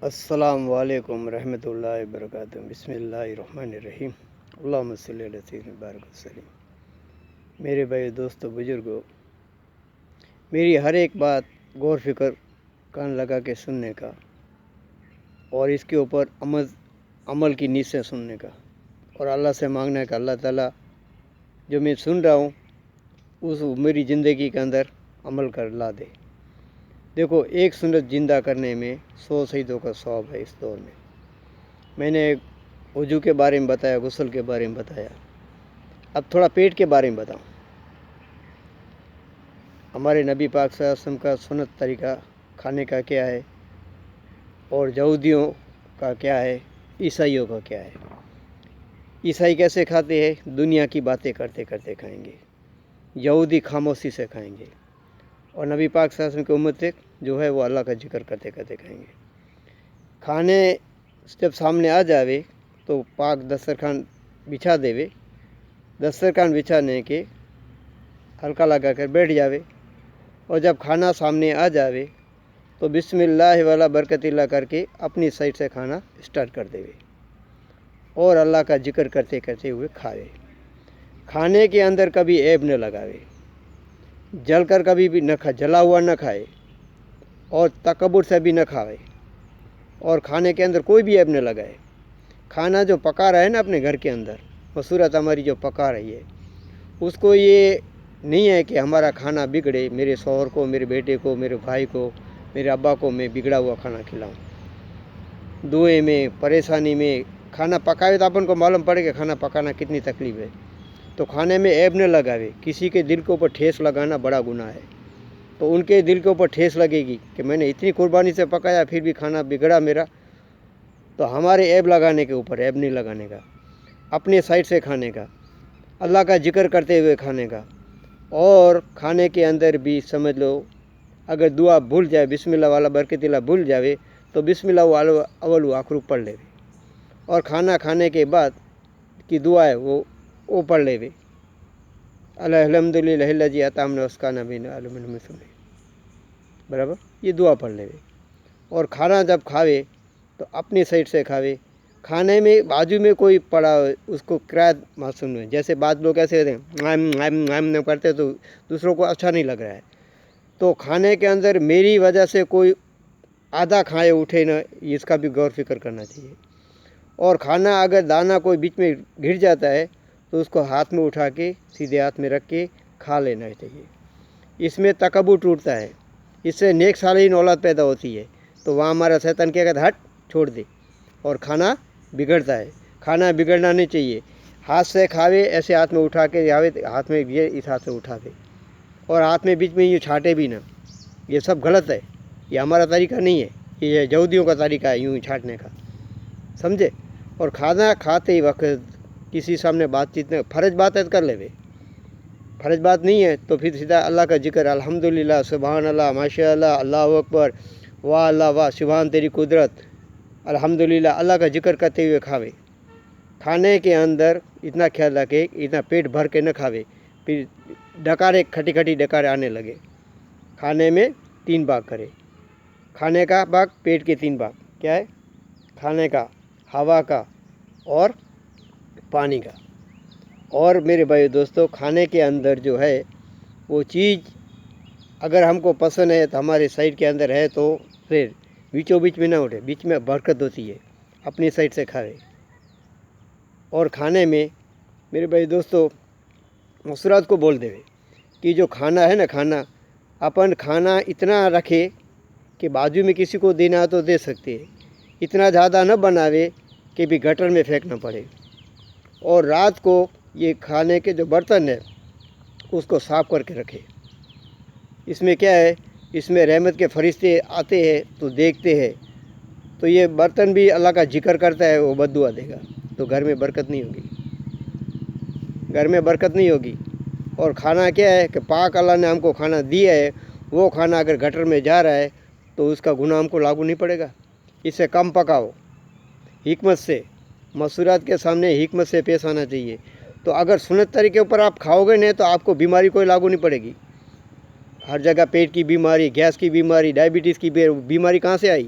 السلام علیکم ورحمۃ اللہ وبرکاتہ۔ بسم اللہ الرحمن الرحیم۔ اللہم صلی علی سیدنا بارک وسلم۔ میرے بھائی دوستو بزرگوں، میری ہر ایک بات غور فکر کان لگا کے سننے کا اور اس کے اوپر عمل کی نیت سے سننے کا اور اللہ سے مانگنے کا اللہ تعالیٰ جو میں سن رہا ہوں اس میری زندگی کے اندر عمل کر لا دے۔ دیکھو، ایک سنت زندہ کرنے میں 100 شہیدوں کا ثواب ہے۔ اس دور میں نے وضو کے بارے میں بتایا، غسل کے بارے میں بتایا، اب تھوڑا پیٹ کے بارے میں بتاؤں۔ ہمارے نبی پاک صلی اللہ علیہ وسلم کا سنت طریقہ کھانے کا کیا ہے اور یہودیوں کا کیا ہے، عیسائیوں کا کیا ہے۔ عیسائی کیسے کھاتے ہیں؟ دنیا کی باتیں کرتے کرتے کھائیں گے، یہودی خاموشی سے کھائیں گے، اور نبی پاک صلی اللہ علیہ وسلم کی امت جو ہے وہ اللہ کا ذکر کرتے کرتے کھائیں گے۔ کھانے جب سامنے آ جاوے تو پاک دسترخوان بچھا دے، دسترخوان بچھانے کے ہلکا لگا کر بیٹھ جاوے، اور جب کھانا سامنے آ جاوے تو بسم اللہ والا برکت اللہ کر کے اپنی سائڈ سے کھانا اسٹارٹ کر دے اور اللہ کا ذکر کرتے کرتے ہوئے کھاوے۔ کھانے کے اندر کبھی عیب نہ لگاوے، جل کر کبھی بھی نہ جلا ہوا نہ کھائے اور تکبر سے بھی نہ کھاوے، اور کھانے کے اندر کوئی بھی عیب نہ لگائے۔ کھانا جو پکا رہا ہے نا اپنے گھر کے اندر، مسورت ہماری جو پکا رہی ہے، اس کو یہ نہیں ہے کہ ہمارا کھانا بگڑے، میرے شوہر کو، میرے بیٹے کو، میرے بھائی کو، میرے ابا کو میں بگڑا ہوا کھانا کھلاؤں۔ دعوے میں، پریشانی میں کھانا پکاوے تو اپن کو معلوم پڑے کہ کھانا پکانا کتنی تکلیف ہے، تو کھانے میں عیب نہ لگاوے۔ کسی کے دل کے اوپر ٹھیس لگانا بڑا گناہ ہے، تو ان کے دل کے اوپر ٹھیس لگے گی کہ میں نے اتنی قربانی سے پکایا پھر بھی کھانا بگڑا میرا، تو ہمارے عیب لگانے کے اوپر عیب نہیں لگانے کا، اپنے سائڈ سے کھانے کا، اللہ کا ذکر کرتے ہوئے کھانے کا۔ اور کھانے کے اندر بھی سمجھ لو اگر دعا بھول جائے، بسم اللہ والا برکت اللہ بھول جاوے تو بسم اللہ اول و آخر پڑھ لے، اور کھانا کھانے کے بعد کی دعا ہے وہ پڑھ لے، الحمدللہ الذی اطعمنا واسقانا من الماء برابر، یہ دعا پڑھ لے۔ اور کھانا جب کھاوے تو اپنی سائڈ سے کھاوے۔ کھانے میں بازو میں کوئی پڑا ہو اس کو قرات معصوم ہے، جیسے بعض لوگ ایسے کرتے تو دوسروں کو اچھا نہیں لگ رہا ہے، تو کھانے کے اندر میری وجہ سے کوئی آدھا کھائے اٹھے نہ، اس کا بھی غور فکر کرنا چاہیے۔ اور کھانا اگر دانہ کوئی بیچ میں گر جاتا ہے تو اس کو ہاتھ میں اٹھا کے سیدھے ہاتھ میں رکھ کے کھا لینا چاہیے۔ اس میں تکبر ٹوٹتا ہے، اس سے نیک صالحین اولاد پیدا ہوتی ہے، تو وہاں ہمارا شیطان کیا کہتا ہے، ہٹ چھوڑ دے، اور کھانا بگڑتا ہے۔ کھانا بگڑنا نہیں چاہیے۔ ہاتھ سے کھاوے، ایسے ہاتھ میں اٹھا کے جاوے، ہاتھ میں یہ اس ہاتھ سے اٹھا دے، اور ہاتھ میں بیچ میں یہ چھاٹے بھی نہ، یہ سب غلط ہے، یہ ہمارا طریقہ نہیں ہے، یہ یہودیوں کا طریقہ ہے یوں ہی چھاٹنے کا، سمجھے۔ اور کھانا کھاتے ہی وقت کسی سامنے بات چیت نہیں، فرض بات ہے کر لے، فرض بات نہیں ہے تو پھر سیدھا اللہ کا ذکر، الحمدللہ، سبحان اللہ، ماشاء اللہ، اللہ اکبر، واہ اللہ واہ، سبحان تیری قدرت، الحمدللہ، اللہ کا ذکر کرتے ہوئے کھاوے۔ کھانے کے اندر اتنا خیال رکھے، اتنا پیٹ بھر کے نہ کھاوے، پھر ڈکارے کھٹی کھٹی ڈکارے آنے لگے۔ کھانے میں 3 بھاگ کرے، کھانے کا بھاگ، پیٹ کے 3 بھاگ کیا ہے، کھانے کا، ہوا کا اور پانی کا۔ اور میرے بھائی دوستو، کھانے کے اندر جو ہے وہ چیز اگر ہم کو پسند ہے تو ہمارے سائڈ کے اندر ہے تو پھر بیچوں بیچ میں نہ اٹھے، بیچ میں برکت ہوتی ہے، اپنی سائڈ سے کھاوے۔ اور کھانے میں میرے بھائی دوستو مسورات کو بول دے کہ جو کھانا ہے نا، کھانا اپن کھانا اتنا رکھے کہ بازو میں کسی کو دینا تو دے سکتے، اتنا زیادہ نہ بناوے کہ بھی گٹر میں پھینکنا پڑے۔ اور رات کو یہ کھانے کے جو برتن ہے اس کو صاف کر کے رکھے۔ اس میں کیا ہے، اس میں رحمت کے فرشتے آتے ہیں تو دیکھتے ہیں، تو یہ برتن بھی اللہ کا ذکر کرتا ہے، وہ بد دعا دے گا، تو گھر میں برکت نہیں ہوگی، گھر میں برکت نہیں ہوگی۔ اور کھانا کیا ہے کہ پاک اللہ نے ہم کو کھانا دیا ہے، وہ کھانا اگر گٹر میں جا رہا ہے تو اس کا گناہ ہم کو لاگو نہیں پڑے گا۔ اس سے کم پکاؤ، حکمت سے، مسورات کے سامنے حکمت سے پیش آنا چاہیے۔ تو اگر سنت طریقے پر آپ کھاؤ گے نہیں تو آپ کو بیماری کوئی لاگو نہیں پڑے گی۔ ہر جگہ پیٹ کی بیماری، گیس کی بیماری، ڈائبٹیز کی بیماری کہاں سے آئی؟